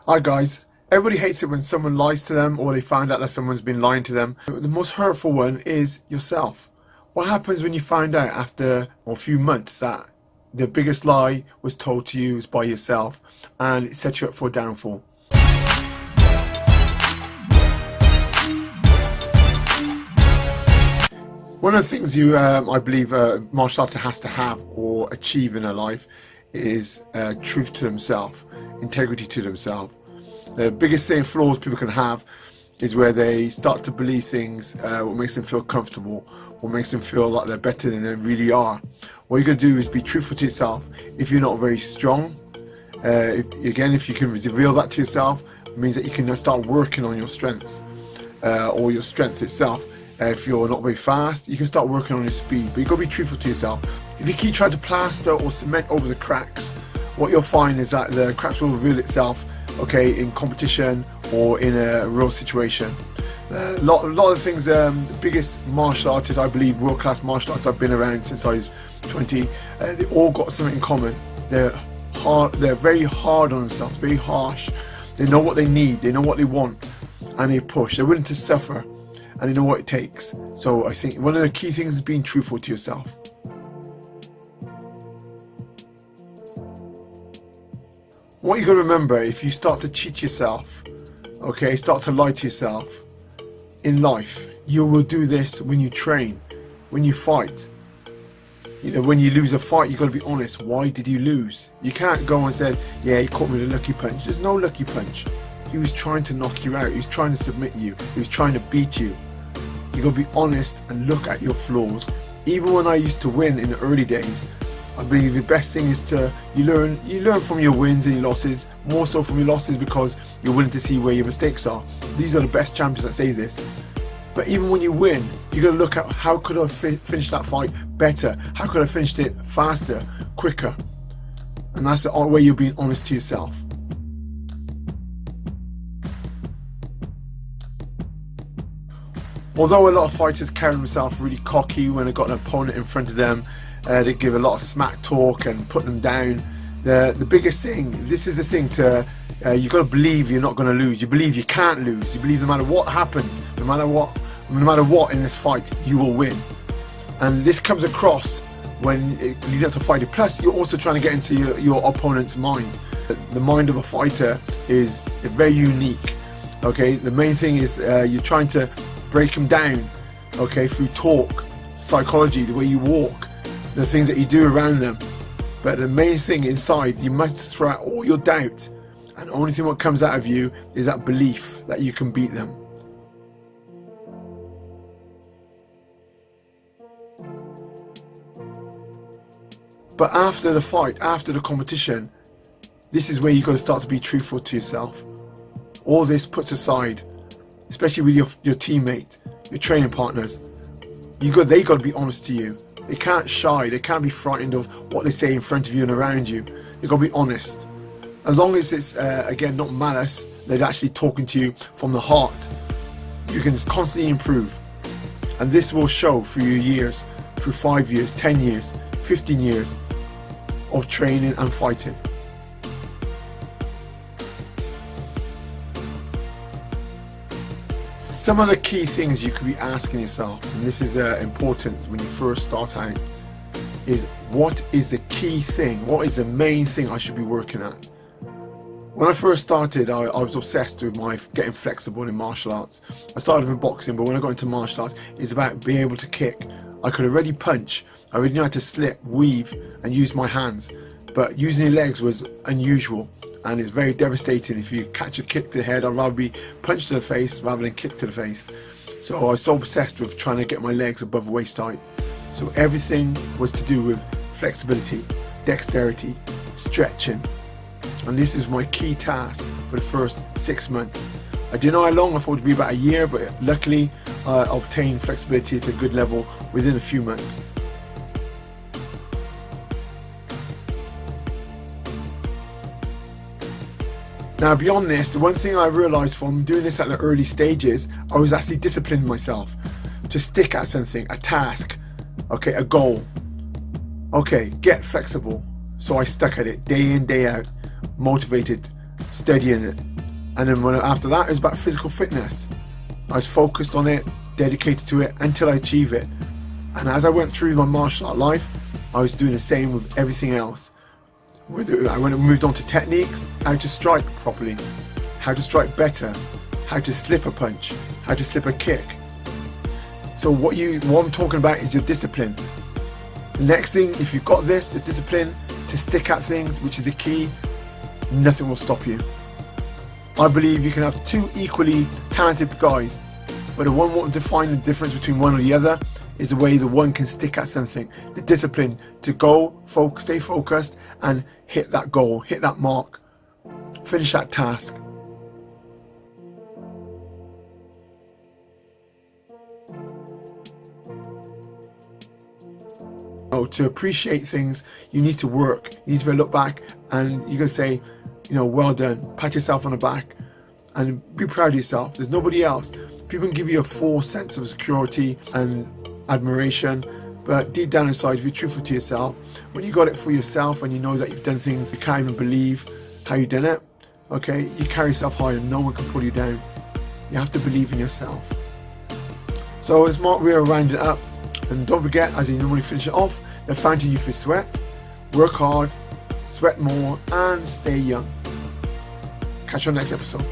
Hi guys, everybody hates it when someone lies to them or they find out that someone's been lying to them. The most hurtful one is yourself. What happens when you find out after a few months that the biggest lie was told to you by yourself and it sets you up for a downfall? One of the things I believe a martial artist has to have or achieve in their life is truth to themselves, integrity to themselves. The biggest flaws people can have is where they start to believe things what makes them feel comfortable, what makes them feel like they're better than they really are. What you're going to do is be truthful to yourself. If you're not very strong, if you can reveal that to yourself, it means that you can now start working on your strengths or your strength itself. If you're not very fast, you can start working on your speed, but you've got to be truthful to yourself. If you keep trying to plaster or cement over the cracks, what you'll find is that the cracks will reveal itself, okay, in competition or in a real situation. A lot of the things, the biggest martial artists, I believe, world-class martial artists I've been around since I was 20, they all got something in common. They're very hard on themselves, very harsh. They know what they need, they know what they want, and they push. They're willing to suffer, and they know what it takes. So I think one of the key things is being truthful to yourself. What you got to remember, if you start to cheat yourself, okay, start to lie to yourself in life, you will do this when you train, when you fight. You know, when you lose a fight, you got to be honest. Why did you lose? You can't go and say, yeah, he caught me with a lucky punch. There's no lucky punch. He was trying to knock you out. He was trying to submit you. He was trying to beat you. You got to be honest and look at your flaws. Even when I used to win in the early days, I believe the best thing is you learn from your wins and your losses, more so from your losses because you're willing to see where your mistakes are. These are the best champions that say this. But even when you win, you got to look at how could I finish that fight better? How could I finish it faster, quicker? And that's the way you're being honest to yourself. Although a lot of fighters carry themselves really cocky when they've got an opponent in front of them, they give a lot of smack talk and put them down. The biggest thing, this is the thing you've got to believe you're not going to lose. You believe you can't lose. You believe no matter what happens, no matter what in this fight, you will win. And this comes across when leading up to fighting. Plus, you're also trying to get into your opponent's mind. The mind of a fighter is very unique. Okay, the main thing is you're trying to break them down, okay, through talk, psychology, the way you walk, the things that you do around them. But the main thing inside, you must throw out all your doubt, and the only thing what comes out of you is that belief that you can beat them. But after the fight, after the competition, this is where you've got to start to be truthful to yourself. All this puts aside, especially with your teammate, your training partners, they got to be honest to you. They can't shy, they can't be frightened of what they say in front of you and around you. You've got to be honest. As long as it's, again, not malice, they're actually talking to you from the heart, you can constantly improve. And this will show through your years, through 5 years, 10 years, 15 years of training and fighting. Some of the key things you could be asking yourself, and this is important when you first start out, is what is the key thing? What is the main thing I should be working at? When I first started, I was obsessed with getting flexible in martial arts. I started with boxing, but when I got into martial arts, it's about being able to kick. I could already punch, I already knew how to slip, weave, and use my hands. But using your legs was unusual, and it's very devastating. If you catch a kick to the head, I'd rather be punched to the face rather than kicked to the face. So I was so obsessed with trying to get my legs above waist height. So everything was to do with flexibility, dexterity, stretching. And this is my key task for the first 6 months. I didn't know how long, I thought it would be about a year, but luckily I obtained flexibility at a good level within a few months. Now beyond this, the one thing I realised from doing this at the early stages, I was actually disciplining myself to stick at something, a task, okay, a goal. Okay, get flexible. So I stuck at it day in, day out, motivated, studying it, And then after that, it was about physical fitness. I was focused on it, dedicated to it until I achieve it. And as I went through my martial art life, I was doing the same with everything else. When I moved on to techniques, how to strike properly, how to strike better, how to slip a punch, how to slip a kick. So what I'm talking about is your discipline. The next thing, if you've got this, the discipline to stick at things, which is the key, nothing will stop you. I believe you can have two equally talented guys, but the one won't define the difference between one or the other is the way the one can stick at something. The discipline to go, stay focused and hit that goal, hit that mark, finish that task. To appreciate things, you need to work. You need to look back and you're going to say, well done, pat yourself on the back and be proud of yourself. There's nobody else. People can give you a false sense of security and admiration, but deep down inside, if you're truthful to yourself, when you got it for yourself and you know that you've done things you can't even believe how you done it, okay, you carry yourself high and no one can pull you down. You have to believe in yourself. So as Mark Weir rounded up, and don't forget, as he normally finishes it off, the fountain youth is sweat. Work hard, sweat more, and stay young. Catch you on the next episode.